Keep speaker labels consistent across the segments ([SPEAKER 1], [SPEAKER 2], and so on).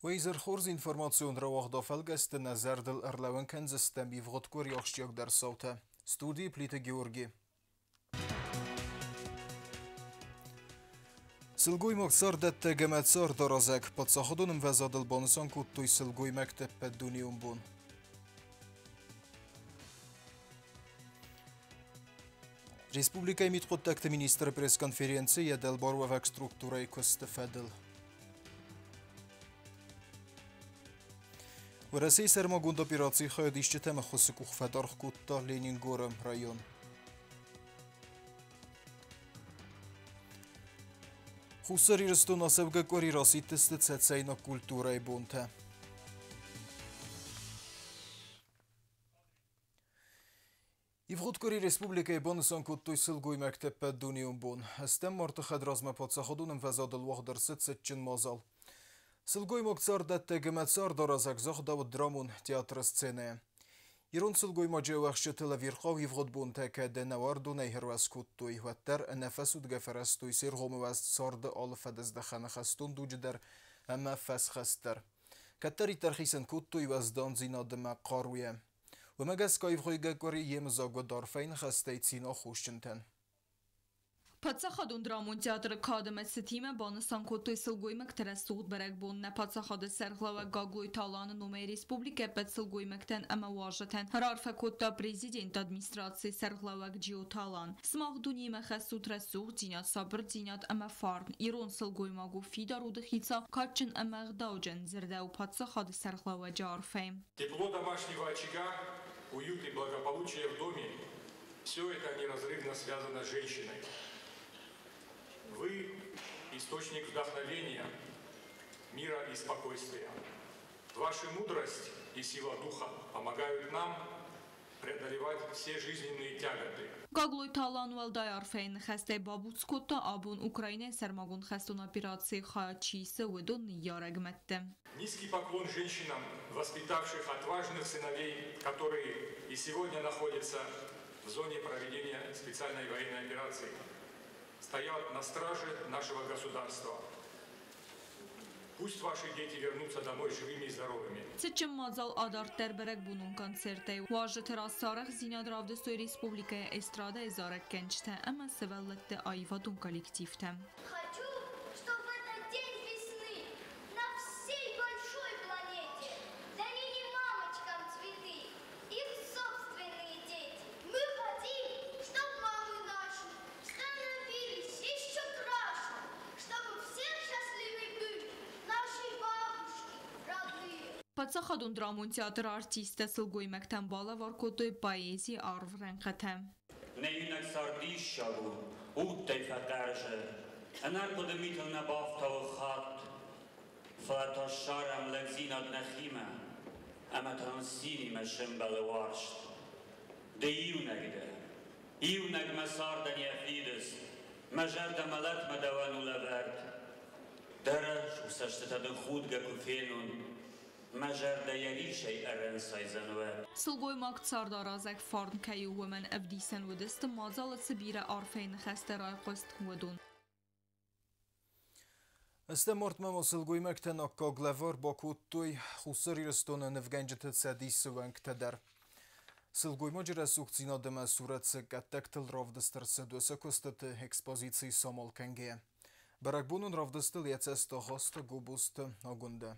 [SPEAKER 1] Weiser Horz information rawagda felgeste nazardel erlawen kenzestem bivrodkur yaxşiyak der sauta. Studi Plite Georgi. Sılguy maksar dette gemetsar darazek, patsahodunum vezadel bonusan kuttuy sılguy mektep dunium bun. Республика имит контакты министра пресс-конференции del Borovek структурой Костефедел. В России сермагунд операции хают ищет тема хосикух федарх кутта Ленингором район. Хусари растуна севга кори раситесты цецейна культура и бунта. Ивгудкори республика и бонусан куттуй сылгуй мектеппе дуниум бун. Эстем мартыхад разма подсаходунum везадыл вахдыр сетсетчин мазал. Сылгуй мокцар датте гемецар доразак захдавud драмун театр сцене. Ирун сылгуй маджевахши телевирхав ивгуд бун теке денаварду нейхервас куттуй. Ваттер нефесуд геферестуй сиргомываст сарды алфадезде ханахастун дудждер эма фесхестер. Каттери тархисен куттуй ваздан зинадыма qaruye. ومجاز كيف خويجا كوري يمزاج ودارفين خستيتين أخوشنتن.
[SPEAKER 2] Պատսախադուն դրամուն թեատրը կադում է սթիմը բանստան կոտոյ սլգույմը կտր է սուղտ բերեք բունն է պատսախադը սերղլավը գագույ տալանը նոմե ռեսպուբլիկե պետ սլգույմը կտեն əmə վաժըտեն հրարվə կոտա պրեզիդենտ ադմինիստրացի սերղլավը գջիո տալան սմաղդուն իմը խեսուտ ռեսուղ ձինյատ սաբր ձինյատ əmə ֆարն իրոն սլգույմագու ֆիդար ու դխիցա կաչն əmə ғդաուջեն զրդե ու պատսախադը սերղլավը ջարվեյմ.
[SPEAKER 3] Тепло домашнего очага, уют и благополучие в доме – все это неразрывно связано с женщиной. Вы – источник вдохновения, мира и спокойствия. Ваша мудрость и сила духа помогают нам преодолевать все жизненные тяготы.
[SPEAKER 2] Գագլոյ տալանուալ դայարֆեին խեստե բաբուց կոտա աբուն Украине սերմագուն խեստուն операции խաչիսը ուդուն ярэг մետտե.
[SPEAKER 3] Низкий поклон женщинам, воспитавших отважных сыновей, которые и сегодня находятся в зоне проведения специальной военной операции. Стоят на страже нашего государства. Пусть ваши дети вернутся домой живыми и здоровыми.
[SPEAKER 2] Цечем мазал адар терберек бунун концерте. Важы терасарах зинядравдыстой республикая эстрада эзарек кенчте, эма севеллетте айвадун коллективте.
[SPEAKER 4] Хочу, чтобы в этот день весны на всей большой планете дарили мамочкам цветы, их собственные дети. Мы хотим, чтобы мамы наши становились еще краше, чтобы все счастливы были наши бабушки, родные.
[SPEAKER 2] Պատսախադուն դրամուն թեատր արտիստը սլգոյ մեկտեն բալը վարկոտոյ պայեզի արվ ռենխըթե.
[SPEAKER 5] Նեյունակ սարդիշ շավու, ուտ տեյֆատարժը, ընար կոդմիթն նաբավթավը խատ, ֆլատաշարամ լեքզին ադնախիմը, ամատան սինի մաշեմ բալավարշտ. Դե իունակ մասարդան եվիդս, մաժարդը մալատ մադավան ու լավարդ, դարաշ ու սաշտտադն խուդ գակուվենուն, مجرد يريشي أرنسايزنوه.
[SPEAKER 2] سلگوی ماکتسار دارازک فارن کیو ومن افدیسن و دست مازال سبیر عرفین خسته رای قست ودون.
[SPEAKER 1] استمرت ما سلگوی مکتن اکاغلور با کوتوی خسری رستون نفگنجت سدیس ونک تدر. سلگوی ماجر سوختینا دم صورت سکتکتل رافدستر سدوسه کستت اکسپوزیسی سامال کنگه. برکبونون رافدستل یتست هاست گوبوست آگونده.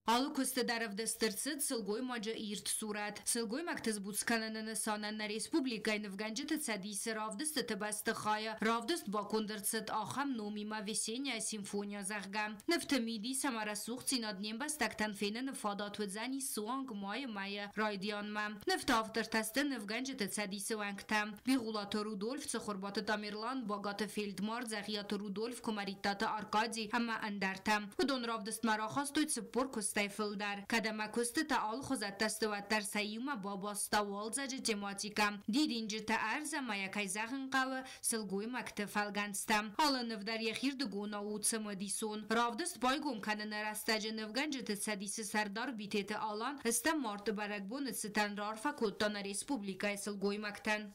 [SPEAKER 6] Ալուքստը դարավ դստրցդ սլգոյ մաջը իրտ սուրատ սլգոյ մակտыз բուցկանանն սանան ռեսպուբլիկայ նվգանջը ցադիսը ravdստը տբաստը խայը ravdst բակոնդրցդ ախամ նոմիմա վեսենիա սիմֆոնիա զաղգամ նվտմիդի սամարասուղ ցինադնեմ բաստակտան ֆենը նֆադատ վզանի սուանգ մայը ռայդիանմա նվտավտրտաստը նվգանջը ցադիսը վանկտամ վիղուլատո Ռուդոլֆ ծխորբատը Տամիրլան բագատը Ֆելդմար զաղիատո Ռուդոլֆ կոմարիտատը Արկադի համա անդարտամ հդոն ravdst մարախաստոյ ծպոր Stayfildar. Kadama kustu ta al khuzat tastuvattar sayuma babasta walzaji tematika. Didinci ta arza maya kayzağın qağı sılguy maktı falganstam. Alınıvdar yaxir duguna utsa madison. Ravdist baygum kanına rastacı nıvgancı tsadisi sardar biteti alan istem martı barakbun sitan rarfa kottana республика сылгуй мактан.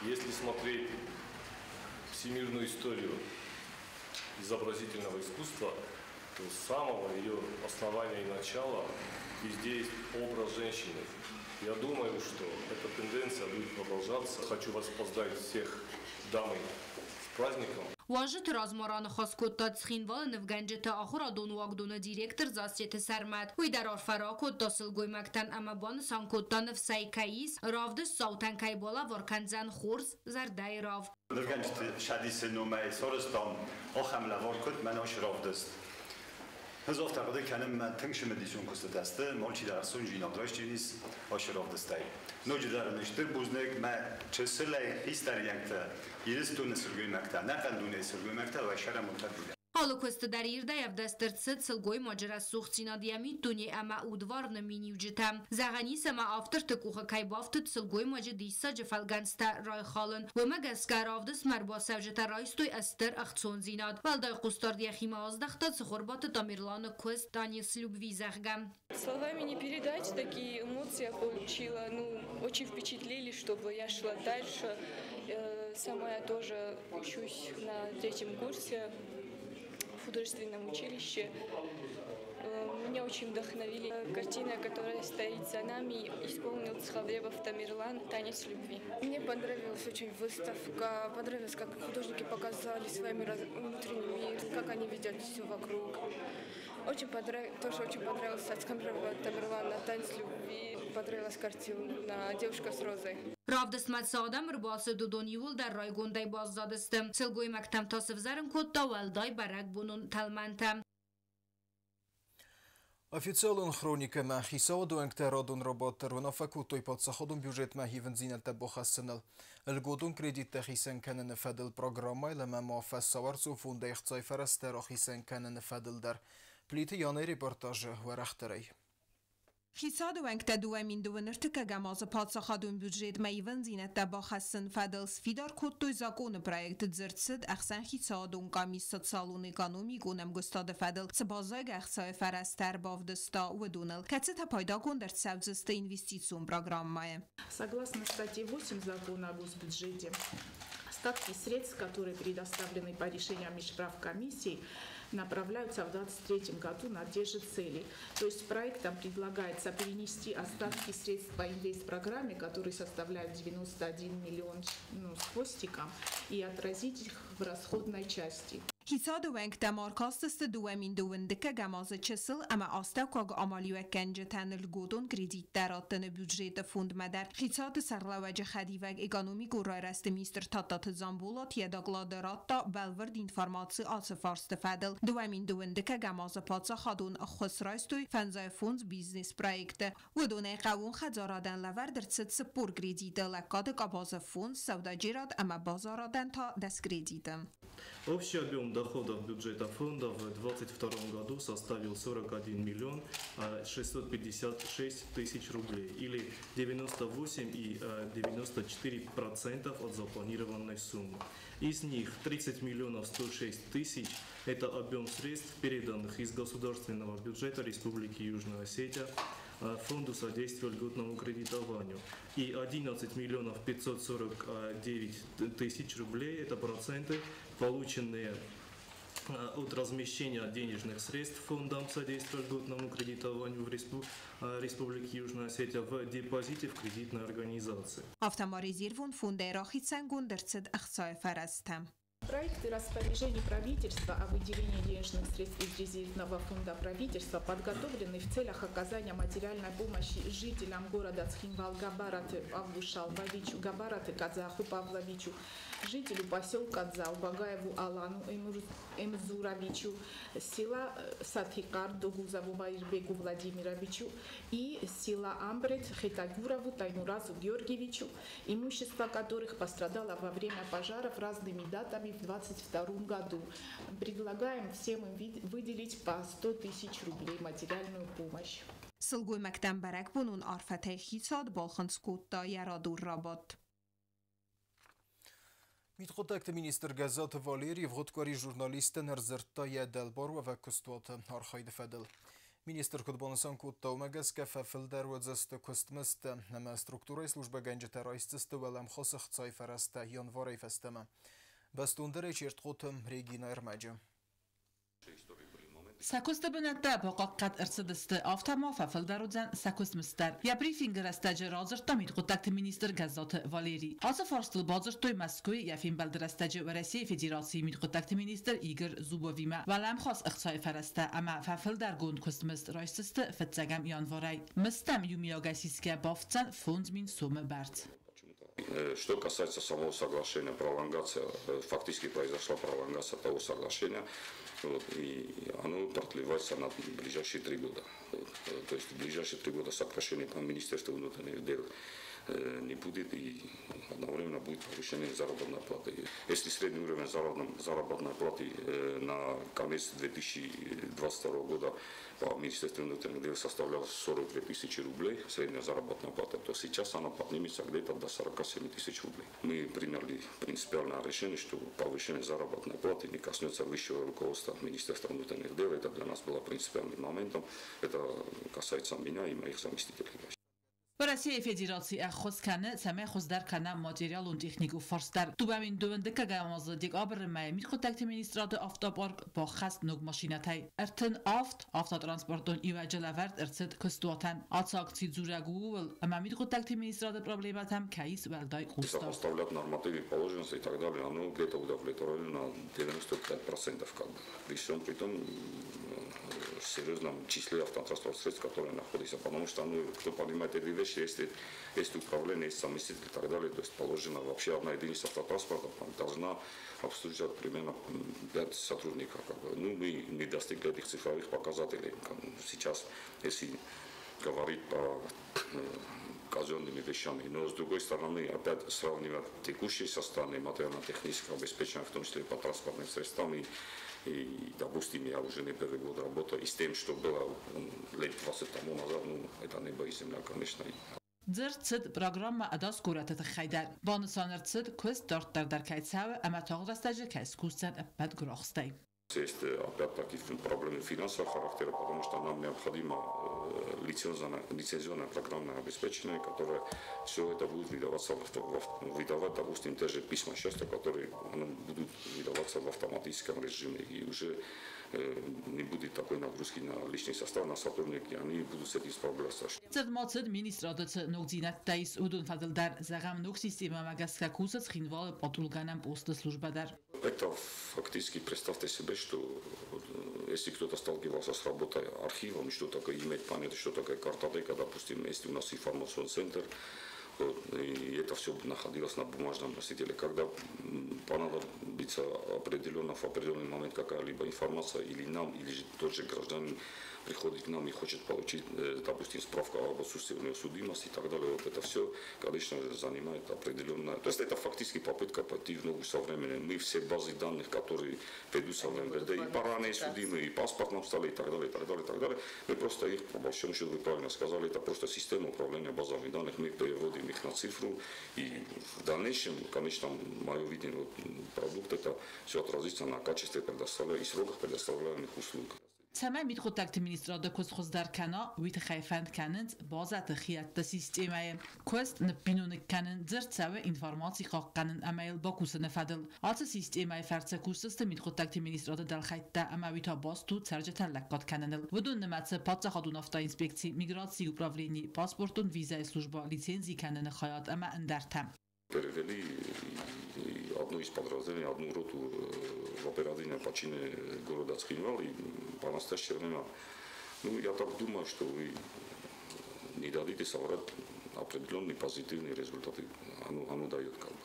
[SPEAKER 7] Если смотреть всемирную историю изобразительного искусства, то с самого ее основания и начала везде есть образ женщины. Я думаю, что эта тенденция будет продолжаться. Хочу вас поздравить всех дамы с праздником.
[SPEAKER 6] واجد رازماران خاص کتا تخینوال نفگنجت آخورا دون واقدون دیرکتر زاستیت سرمد وی در آرفرا کتا سلگوی مکتن اما بان سان کتا نفسای کهیس رافد ساوتن کهی بالا ورکنزن خورس زردای راف
[SPEAKER 8] نفگنجت شدیس نومه سارستان آخم لوار کت مناش رافدست هزار تقدر کنم من تنگشم دیسون کست دسته مالچی در سون جینادراش جینیس آش رافدستای نوجی در نشتر بوزنک من چه سلی هیستر ینگته یرستون سرگوی مکتن نقندون سرگوی مکتن و شهر منتر
[SPEAKER 6] حالا کست در ایرده یفدسترد سد سلگوی ماجر سوخت سینادیمی دونی اما اودوار نمینیو جتم زغنیس اما آفتر تکوخ کای بافتد سلگوی ماجر دیسا جفلگنستا رای خالن و مگسکر آفدس مربا سوجتا رایستوی استر اختسون زیناد والدای قستار دیخیم آزدختاد سخوربات دامیرلان کست دانیس لوبوی زغگم
[SPEAKER 9] Словами не передать, такие эмоции я получила, очень впечатлили, чтобы я шла дальше. Сама я тоже учусь на 3-м курсе в художественном училище. Меня очень вдохновили картина, которая стоит за нами, исполнил Цхавлебов Тамирлан «Танец любви». Мне понравилась очень выставка, понравилось, как художники показали своими внутренними, как они видят все вокруг. Тоже очень понравилось от Цхавлева Тамирлана «Танец любви», понравилась картина «Девушка с розой».
[SPEAKER 6] رافدست مدسادم رباس دودونیول در رای گنده بازدادستم سلگوی مکتم تاسف زرم کتا والدای برک بونون تلمنتم
[SPEAKER 1] Официален хроника ма хисаду энктерадун работер вна факутой под саходун бюджет ма хивен зинете бохассенел. Элгодун кредитте хисен кенен федел программа или ма мафас саварцу фунда ихцай ферестер хисен кенен федел дар. Плите яны репортажы варахтерей.
[SPEAKER 2] خیساد و انکت دوامین دوونرت که گماز پادساخادون بودجت میون زینت با خسن فدلس فیدار کد دوی زاکون پروژه زرتسد اخسن خیسادون کامیست سالون اکانومی گونم گستاد فدل سبازای اخسای فرستر باودستا و دونل کتت پایدا گندر سبزست інвестицион программы.
[SPEAKER 10] Согласно статье 8 закона о госбюджете, остатки средств, которые предоставлены по решениям межправ комиссии, направляются в 2023 году на те же цели. То есть проектом предлагается перенести остатки средств по инвестпрограмме, которые составляют 91 миллион с хвостиком, и отразить их в расходной части.
[SPEAKER 2] حساد و انک دمارکاست است دوامین دوندکه گماز چسل اما آسته کاغ آمالیو کنج تنل گودون کریدیت دراتن بودجت فوند مدر حساد سرلوج خدیوگ اگانومی گرای رست میستر تاتات زنبولات یداغلا دراتا بلورد اینفارماتسی آسفارست فدل دوامین دوندکه گماز پادسا خادون خسرایستوی فنزای فوند بیزنس پرویکت و دونه قوون خزارادن لور در ست سپور کریدیت لکاد قباز فوند سودا جیراد اما بازارادن تا دست کریدیتم.
[SPEAKER 7] Общий объем доходов бюджета фонда в 2022 году составил 41 миллион 656 тысяч рублей или 98,94% от запланированной суммы. Из них 30 миллионов 106 тысяч – это объем средств, переданных из государственного бюджета Республики Южная Осетия Фонду содействия льготному кредитованию. И 11 миллионов 549 тысяч рублей – это проценты, полученные от размещения денежных средств Фондом содействия льготному кредитованию в Республике Южная Осетия в депозите в кредитной организации.
[SPEAKER 2] Автоморизирован фонды Рахиценгун дерцед ахцай фарастам.
[SPEAKER 10] Проекты распоряжений правительства о выделении денежных средств из резервного фонда правительства подготовлены в целях оказания материальной помощи жителям города Цхинвал Габараты Павлу Шалбовичу, Габараты Казаху Павловичу, жителю поселка Дзал Багаеву Алану Эмзуровичу, села Сатхикар Догузову Байрбегу Владимировичу и села Амбрет Хетагурову Таймуразу Георгиевичу, имущество которых пострадало во время пожаров разными датами в 2022 году. Предлагаем всем им выделить по 100 тысяч рублей материальную помощь.
[SPEAKER 2] Сылгуй мәктән бәрәк бұнын арфәтәй хисад балхынс кутта ярадур работ.
[SPEAKER 1] Митхотакт министр газеты Валерий вғыткари журналистен әрзіртта едәлбар ва күстваты архайды фәділ. Министр Кудбонсан кутта умагас кафафилдар вадзасты күстмісті, нәмә структурай служба гәнжеті райстысты вәләм қосық цайфарасты январай фәстімі. Бастундары черт қотым Регина Эрмаджи.
[SPEAKER 11] Сакуста бинатта поқаққат ирсидисти автома фафилдарудзан сакуст мистер. Я брифингер астаджи разырта мидгутакти министр газоты Валерий. Аза фарстыл базыртой Москвы я фин балдырастаджи в России Федерации мидгутакти министр Игорь Зубовима. Валам хас ихсай фараста, ама фафилдар гунд куст мист райстисти фитзагам январай. Мистам юмиогасиске бафтсан фонд мин суммы барт.
[SPEAKER 12] Что касается самого соглашения, пролонгация, фактически произошла пролонгация того соглашения, и оно продлевается на ближайшие 3 года. То есть в ближайшие 3 года сокращение по Министерству внутренних дел не будет, и одновременно будет повышение заработной платы. Если средний уровень заработной платы на конец 2022 года по Министерству внутренних дел составляла 42 тысячи рублей, средняя заработная плата, то сейчас она поднимется где-то до 47 тысяч рублей. Мы приняли принципиальное решение, что повышение заработной платы не коснется высшего руководства Министерства внутренних дел. Это для нас было принципиальным моментом. Это касается меня и моих заместителей.
[SPEAKER 11] В России Федерации خودکنه سمه خوددار کنه ماتریال و تکنیک و فرستر تو بمین دونده که گاماز دیگ آبر مای میت خودت مینیسترات آفتابارک با خست نگ ماشیناتی ارتن آفت ترانسپورتون ایواجل ورد ارتد کستواتن آتاکتی زورگوول اما میت خودت مینیسترات پروبلمات هم کیس ولدای
[SPEAKER 12] خوستار. Составлять нормативы положенности и так далее, оно где-то удовлетворено на 95%, как бы. При всем при том серьезном числе автотранспортных средств, которые находятся, потому что, кто понимает эти вещи, есть управление, есть заместитель и так далее, то есть положено вообще одна единица автотранспорта должна обслуживать примерно 5 сотрудников. Мы не достигли этих цифровых показателей. Сейчас, если говорить по казенными вещами, но с другой стороны, опять сравнивать текущее состояние материально-технического обеспечения, в том числе по транспортным средствам, и, допустим, я уже не первый год работаю, и с тем, что было лет 20 тому назад, это небо и земля, конечно.
[SPEAKER 11] Цит программа адас курата тхайдар. Бонусанер цит квест дартар кайцава, ама таграстажи кайскустан апад грохстай.
[SPEAKER 12] Есть опять-таки проблемы финансового характера, потому что нам необходимо лицензионное программное обеспечение, которое все это будет выдавать, допустим, те же письма счастья, которые будут выдаваться в автоматическом режиме, и уже не будет такой нагрузки на личный состав, на сотрудники, они будут с этим справляться.
[SPEAKER 11] Цедмацед министрат ногдинат таис удун фадылдар загам ног система магаска кусац хинвал патрулганам поста службадар.
[SPEAKER 12] Это фактически, представьте себе, что если кто-то сталкивался с работой архивом, что такое иметь память, что такое картотека, допустим, если у нас информационный центр, и это все находилось на бумажном носителе. Когда понадобится в определенный момент какая-либо информация, или нам, или же тот же гражданин приходит к нам и хочет получить, допустим, справку об отсутствии судимости и так далее, вот это все, конечно, занимает определенное... То есть это фактически попытка пойти в ногу со временем. Мы все базы данных, которые ведутся в МВД, и по ранее судимые, и паспортном столе, и так далее, и так далее, и так далее, мы просто их, по большому счету, вы правильно сказали, это просто система управления базами данных, мы переводим их на цифру, и в дальнейшем, конечно, мое видение продукта, это все отразится на качестве предоставляемых и сроках предоставляемых услуг.
[SPEAKER 11] Сама митхотакт министрада кузхоздар кана вит хайфанд канент базат خیات سیستمای کوست نبینون کنن درتساوی انفرماتی قاقنن امایل با کوس نفدل آت سیستمای فرت کوست متخوتاکت ministrada دل خیت اما ویتا باز تو سرجت لکات کننل ودون نمت پات خدون افتا інспекції миграции управления паспортун виза служба лицензии канен خیات اما اندرتم.
[SPEAKER 12] Перевели одно из подразделений, одну роту в оперативное подчинение города Цхинвал, и по настоящее время, я так думаю, что вы не дадите соврать определенные позитивные результаты. Оно дает как бы.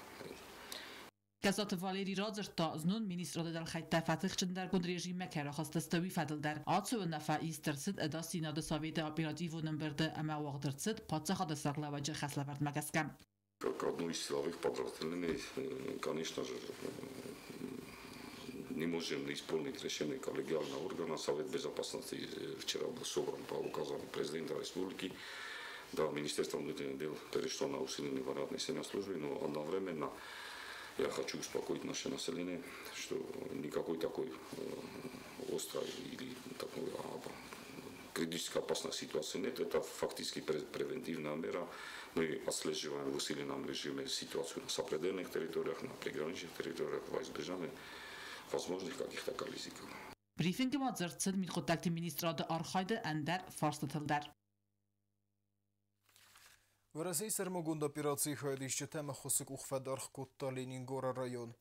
[SPEAKER 11] Газат Валерий Разерта знун министрада дал хайта фатих чендар гунд режим мекера хастастави фадل در آتسو نفع ایسترسد ادا سیناد ساویت оперативным برده اما وقدرسد پاتسا خدا سرلا وجه خسلا برد مگسکم.
[SPEAKER 12] Как одно из силовых подразделений, конечно же, не можем исполнить решение коллегиального органа. Совет Безопасности вчера был собран по указанию президента республики. Да, Министерство внутренних дел перешло на усиленный вариант несения службы, но одновременно я хочу успокоить наше население, что никакой такой острой или такой критически опасной ситуации нет. Это фактически превентивная мера. Мы отслеживаем в усиленном режиме ситуацию на сопредельных территориях, на приграничных территориях во избежание возможных каких-то коллизий.
[SPEAKER 11] Брифинг мазырцын милхоттакти министрады архайды әндер фарстатылдар.
[SPEAKER 1] Варазей сармагунд операции хайдишче тема хусик ухфадарх кутта Ленингора район.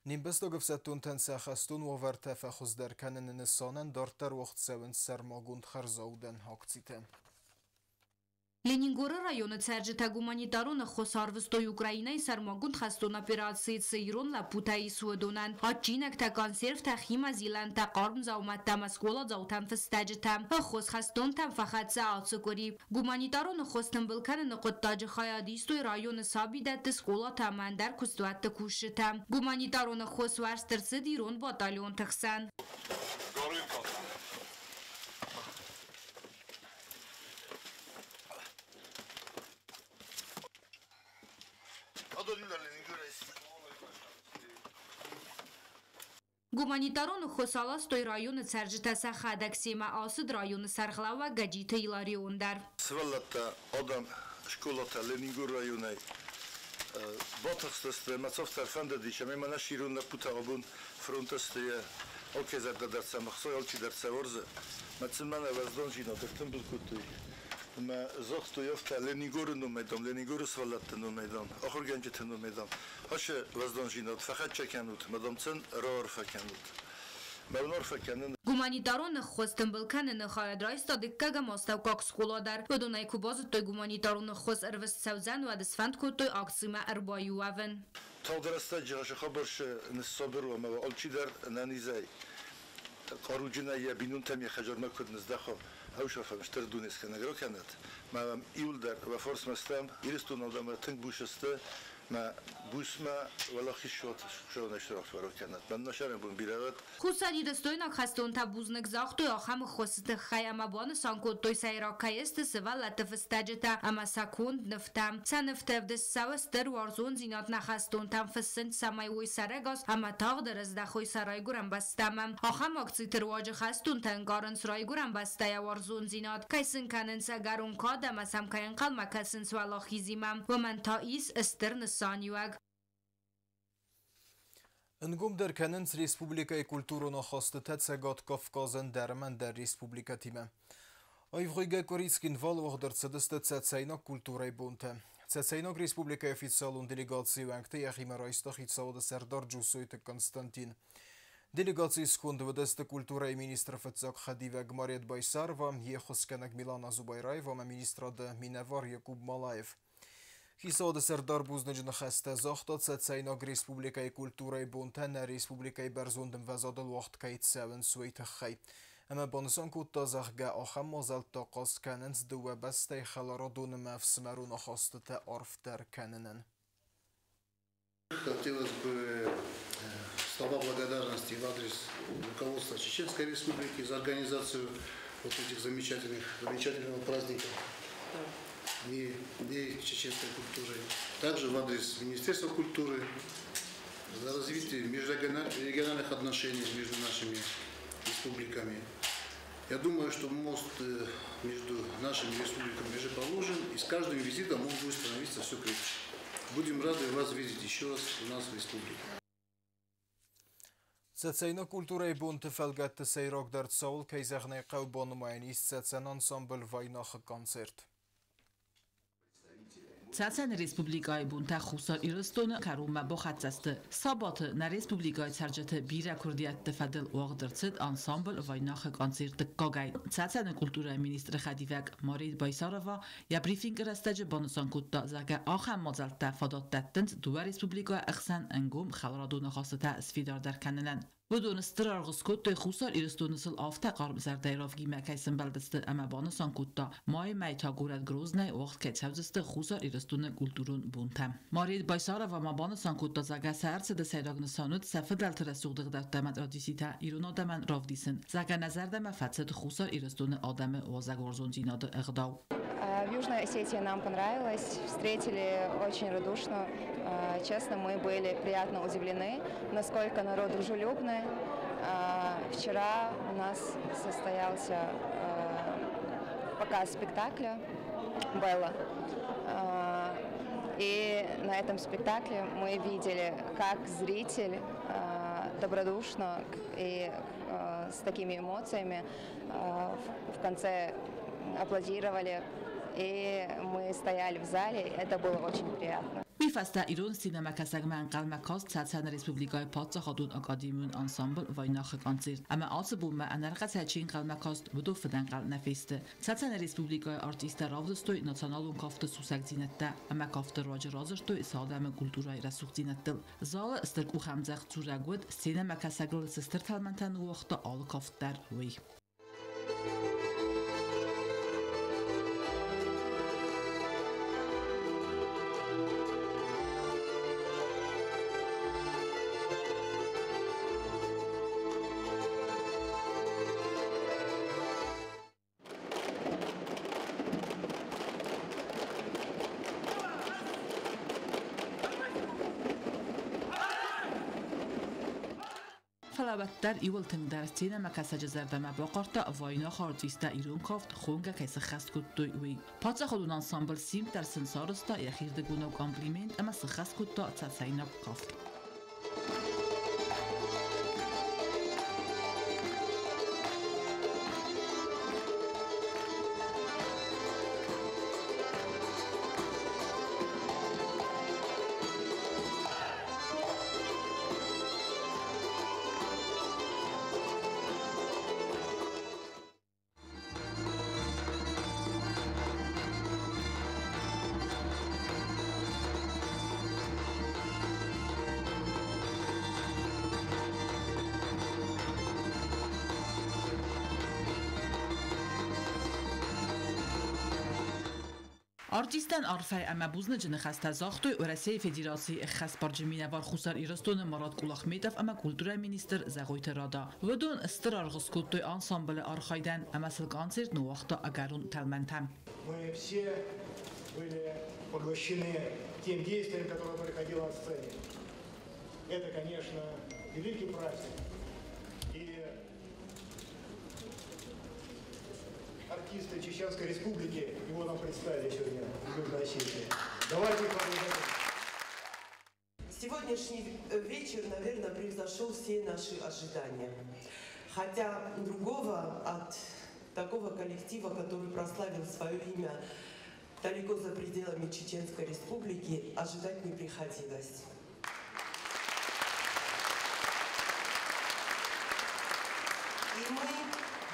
[SPEAKER 1] Нимбестогов сатун тенсахастун вавартафа хуздар канен несанен дартар вақт савен сармагунд харзауден акците.
[SPEAKER 6] Ленингора районы царжита гуманитаруны хосарвыстой Украиной сармагунд хастун операции цейрон лапутаи суэдунан. Отчинок та консерв та хима зилан та карм заумат та маскола заутан фстаджита. Хос хастун там фахатса ацукури. Гуманитаруны хостан былканы нақоттаджи хаядистой районы сабидат скола та мандар кустуатта кушита. Гуманитаруны хос варстырсы дирон батальон тахсан. Гуманитаруны хосаластой районы царжитаса хадаксима асыд районы сарглава гаджита илариондар.
[SPEAKER 13] Свалата адам школата Ленингор районы батахстасты мацовтар фандадича мемана ширунна путагабун фронтастыя окезарда дарца махсой алчи дарца орза мацмана ваздонжино дактын булкуты ما زخت یافت لنیگور نمیدم لنیگور سوالات نمیدم آخر گنجت نمیدم هاش وزدان جینات فقط چکنود مدام چن رار فکنود مونار فکنن
[SPEAKER 6] Гуманитарон хостен былканы нахаяд райста диккага мостав как скуладар بدون кубаз той гуманитарон хост эрвес саузан ва десфанд той аксима эрбаювен
[SPEAKER 13] талдраста жаша хабарш нсабер ва ма алчидар нанизай قاروجنا يبينون تم يخجر ما كنت نزدخو أو شافه مشتر دونيس كنا جرو كانت ما يولدر وفرس مستم يرستون على ما تنك بوشسته ما بوسما ولا خشوت شو نشرف ورا كانت من نشرن بون بيرات
[SPEAKER 6] خصوصي دستوينا خستون تبوزنك زاختو آخام خست خیام بان سانکو توی سیرا کایست سوال تفستجتا اما سکوند نفتم سنفتف دست سوستر وارزون زینات نخستون تم فسند سمایوی سرگاس اما تاق درز دخوی سرای گرم بستمم آخام اکسی ترواج خستون تنگارن سرای گرم بسته یا وارزون زینات کایسن کنن سگرون کادم اسم کاین قلم کسن سوالا خیزیمم و من تا ایس استر نسانیوگ
[SPEAKER 1] انگوم در کننس ریسپوبلیکای کلتورو خواستت سگات کافکازن درمن در ریسپوبلیکا تیمه. ایوغیگه کوریسکین وال وقت در صدست تسعینا کلتورای بونته. تسعینا ریسپوبلیکای فیتسالون دلیگاتی وانگته یخیم رایستا خیتسال سردار جوسویت کنستانتین. دلیگاتی سکوند و دست کلتورای مینیستر فتزاک خدیوگ ماریت بایسار و یه خسکنک میلانا زوبایرای و مینیستراد مینوار یکوب مالایف. Хисад сардар бузнеджн хасте захтат сацайнаг республикай культурай бонтан республикай барзондым вазадал вақт кайт савен суйт хай. Ама бансан кутта захга ахам мазал тақас каненс дуа бастай халара дон мавсмарун хастата арфтар каненен.
[SPEAKER 14] Хотелось бы слова благодарности в адрес руководства Чеченской Республики за организацию вот этих замечательного праздника. И чеченской культуры. Также в адрес Министерства культуры за развитие межрегиональных отношений между нашими республиками. Я думаю, что мост между нашими республиками уже положен, и с каждым визитом он будет становиться все крепче. Будем рады вас видеть еще раз у нас в республике.
[SPEAKER 1] Сацайна культура и бунты фалгатты сайрак дар цаул кайзахнай қаубану майни сацан ансамбл вайнах концерт.
[SPEAKER 11] Цацан республикай бунта хусар ирстон карума бохатсасты. Сабат на республикай царжаты бира курдият фадл вагдырцыд ансамбл вайнах концерт кагай. Цацан культура министр Хадивак Марид Байсарова я брифинг растаджи банусан кутта зага ахам мазалта фадаттатт дуа республика ахсан ангум халрадуна хасата сфидар дар каннан. بدون استرارغس كوت خوسار إرستونسل آفته قارب زردایرافگی مکیسن بلدست اما بانسان کوتا مای میتا گورد گروزنه وقت که چوزست خوسار إرستون کلتورون بونتم مارید بایسارا و ما بانسان کوتا زگه سرس ده سیراغنسانود سفر دلت رسوغدق در دمت رادیسیتا ایرون آدمن رافدیسن زگه نظر دم فتسد خوسار إرستون آدم وازگورزون جیناد اغداو
[SPEAKER 15] В Южной Осетии нам понравилось, встретили очень радушно, честно, мы были приятно удивлены, насколько народ дружелюбный. Вчера у нас состоялся показ спектакля «Белла», и на этом спектакле мы видели, как зритель добродушно и с такими эмоциями. В конце аплодировали, и мы стояли в зале. Это было очень приятно.
[SPEAKER 11] میفسته ایران سینما کسک من قلمکاست ساتن ریسپوبلیکای پاتسا خودون اکادیمیون انسامبل وایناخ کانسرت اما آس بوم انرقه سچین قلمکاست بدو فدن قل نفسته ساتن ریسپوبلیکای آرتیست راودستوی ناسیونالون کافت سوسک زینته اما کافت راج رازشتوی سادم کلتورای رسوخ زینته زال استرکو خمزخ زورگود سینما کسکل سستر تلمنتن وقت آل کافت در وی فلابتر ایولتن در سینما کسج زردمه باقارتا واینا خارجیستا ایران کافت خونگا کیس خست کتوی وی پاتسا خودون انسامبل سیم در سنسارستا یخیردگونه و کامپلیمنت اما سخست کتا تسعینا کافت ارتیستان عرفای اما بوزن جن خسته زاختوی و رسای فدراسی خاص برجمینه وار خوسر ایرستون مراد کلاخ میتف اما کلتور مینیستر زغویت رادا و دون استرار غسکوتوی انسامبل ارخایدن اما سل کنسرت نو وقتا اگرون تلمنتم.
[SPEAKER 16] Мы все были поглощены тем действием, которое происходило на сцене. Это, конечно, великий праздник. Артисты Чеченской Республики, его нам представили сегодня в Южной Осетии. Давайте поблагодарим.
[SPEAKER 17] Сегодняшний вечер, наверное, превзошел все наши ожидания. Хотя другого от такого коллектива, который прославил свое имя далеко за пределами Чеченской Республики, ожидать не приходилось. И мы,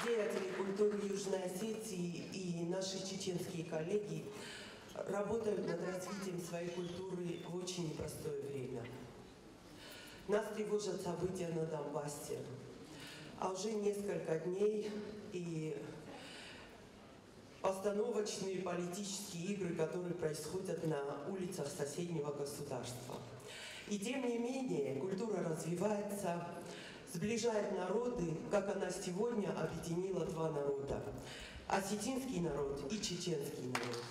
[SPEAKER 17] деятели культуры Южной Осетии и наши чеченские коллеги, работают над развитием своей культуры в очень непростое время. Нас тревожат события на Донбассе. А уже несколько дней и постановочные политические игры, которые происходят на улицах соседнего государства. И тем не менее, культура развивается, сближает народы, как она сегодня объединила два народа. Осетинский народ и чеченский народ.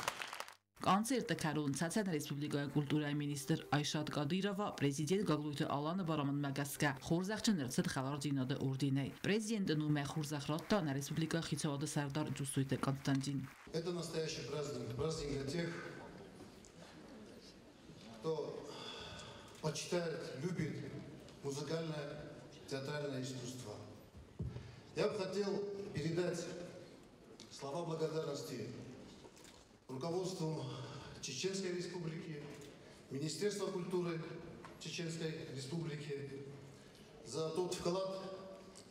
[SPEAKER 11] Konsertə Karun Çəçən Respublikaya Kulturaya Minister Ayşad Qadirova Prezident Qaqluytu Alanı Baramın Məqəskə Xorzaqçın Rəqsət Xalar Cinada Ordiney Президент Нуме Хорзахратта на Республика Хицавада Сардар Джусуйте Константин.
[SPEAKER 14] Это настоящий праздник, праздник для тех, кто почитает, любит музыкальное, театральное искусство. Я бы хотел передать слова благодарности руководству Чеченской Республики, Министерству культуры Чеченской Республики за тот вклад,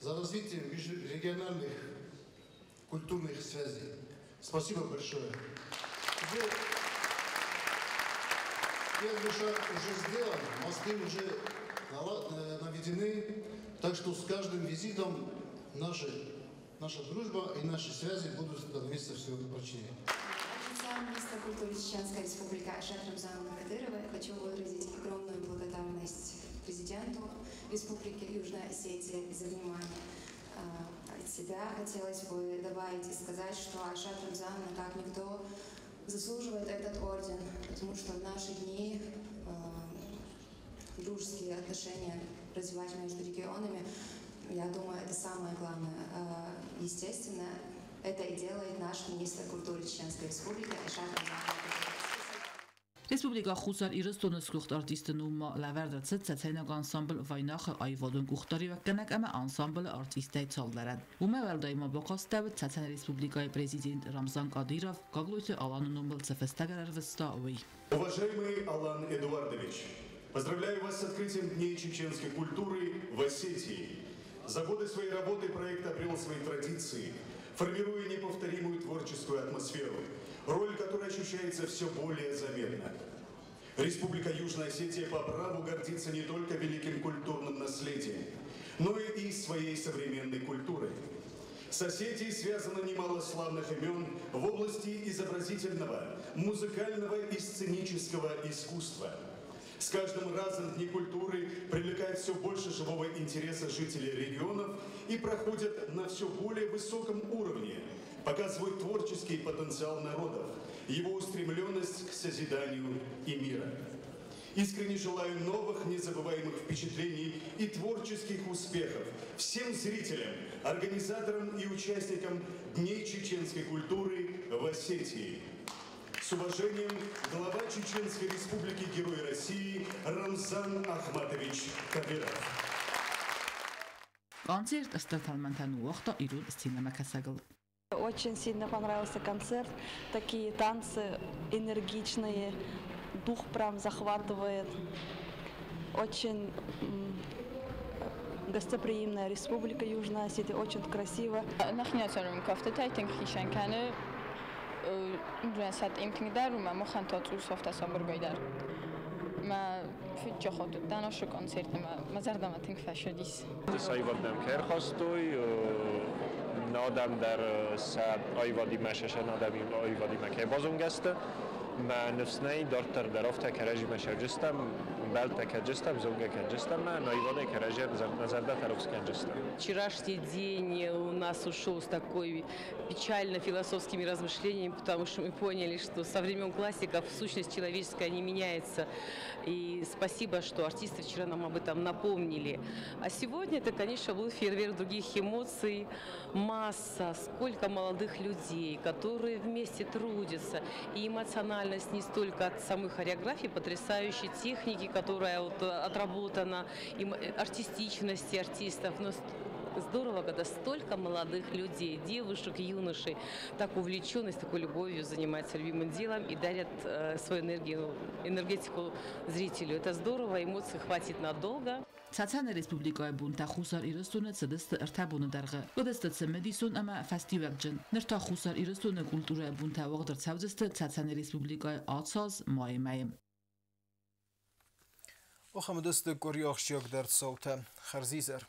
[SPEAKER 14] за развитие региональных культурных связей. Спасибо большое. Первый шаг уже сделан, мосты уже наведены, так что с каждым визитом наша дружба и наши связи будут становиться все прочнее.
[SPEAKER 15] Министра культуры Чеченской Республики Айшат Рамзановна Кадырова, я хочу выразить огромную благодарность президенту Республики Южная Осетия за внимание. От себя хотелось бы добавить и сказать, что Айшат Рамзановна, как никто, заслуживает этот орден, потому что в наши дни дружеские отношения развивать между регионами, я думаю, это самое главное. Естественно, это и делает наш министр культуры Чеченской Республики Айшат Рамзановна.
[SPEAKER 11] Respublika Xusar iristonu skrucht artisten numma leverder цецайнаг ансамбл вайнах айвадун гухтари вакканак ама ансамбл артистай цалдарад. Ума валдайма бақастав цецайн республикай президент Рамзан Кадиров каглуйте Алану numбл цефестагар арвестауи.
[SPEAKER 18] Уважаемый Алан Эдуардович, поздравляю вас с открытием Дней чеченской культуры в Осетии. За годы своей работы проект обрел свои традиции, формируя неповторимую творческую атмосферу, роль которой ощущается все более заметно. Республика Южная Осетия по праву гордится не только великим культурным наследием, но и своей современной культурой. С Осетией связано немало славных имен в области изобразительного, музыкального и сценического искусства. С каждым разом Дни культуры привлекают все больше живого интереса жителей регионов и проходят на все более высоком уровне, показывают творческий потенциал народов, его устремленность к созиданию и мира. Искренне желаю новых незабываемых впечатлений и творческих успехов всем зрителям, организаторам и участникам Дней чеченской культуры в Осетии. С уважением, глава Чеченской Республики Герой России Рамзан Ахматович Кадыров.
[SPEAKER 11] Концерт старталмантану вахта ирун синемакасагл.
[SPEAKER 19] Очень сильно понравился концерт. Такие танцы энергичные, дух прям захватывает. Очень гостеприимная республика Южная Осетия, очень красиво.
[SPEAKER 20] ما في جهات دانش کنسرت ما زردم تینگ فشدیس.
[SPEAKER 21] سایوادم کرخواستوی نادم در ساعت آیوادی مشش نادم آیوادی مکه بازونگسته. ما نفسنای دارتر درافت کرجی مشجستم بل تکجستم زوجة کجستم ما نایواده کرجی نزرده تروس کجستم.
[SPEAKER 22] Вчерашний день у нас ушел с такой печально-философскими размышлениями, потому что мы поняли, что со времен классиков сущность человеческая не меняется. И спасибо, что артисты вчера нам об этом напомнили. А сегодня это, конечно, был фейерверк других эмоций, масса, сколько молодых людей, которые вместе трудятся. И эмоциональность не столько от самой хореографии, потрясающей техники, которая вот отработана, и артистичности артистов, но здорово, когда столько молодых людей, девушек, юношей, так увлеченно, с такой любовью занимаются любимым делом и дарят свою энергетику зрителю. Это здорово, эмоций хватит надолго.
[SPEAKER 11] Цацан республикой бунта Xusar ирстуны цедст ртабуны дарга. Удастат семедисон ама фестивалджен. Нерта Xusar ирстуны культура бунта вагдыр цавдст Цацан республикой атсаз майм.
[SPEAKER 1] Охамдست گریاخ شیاک در صوت خرزیزر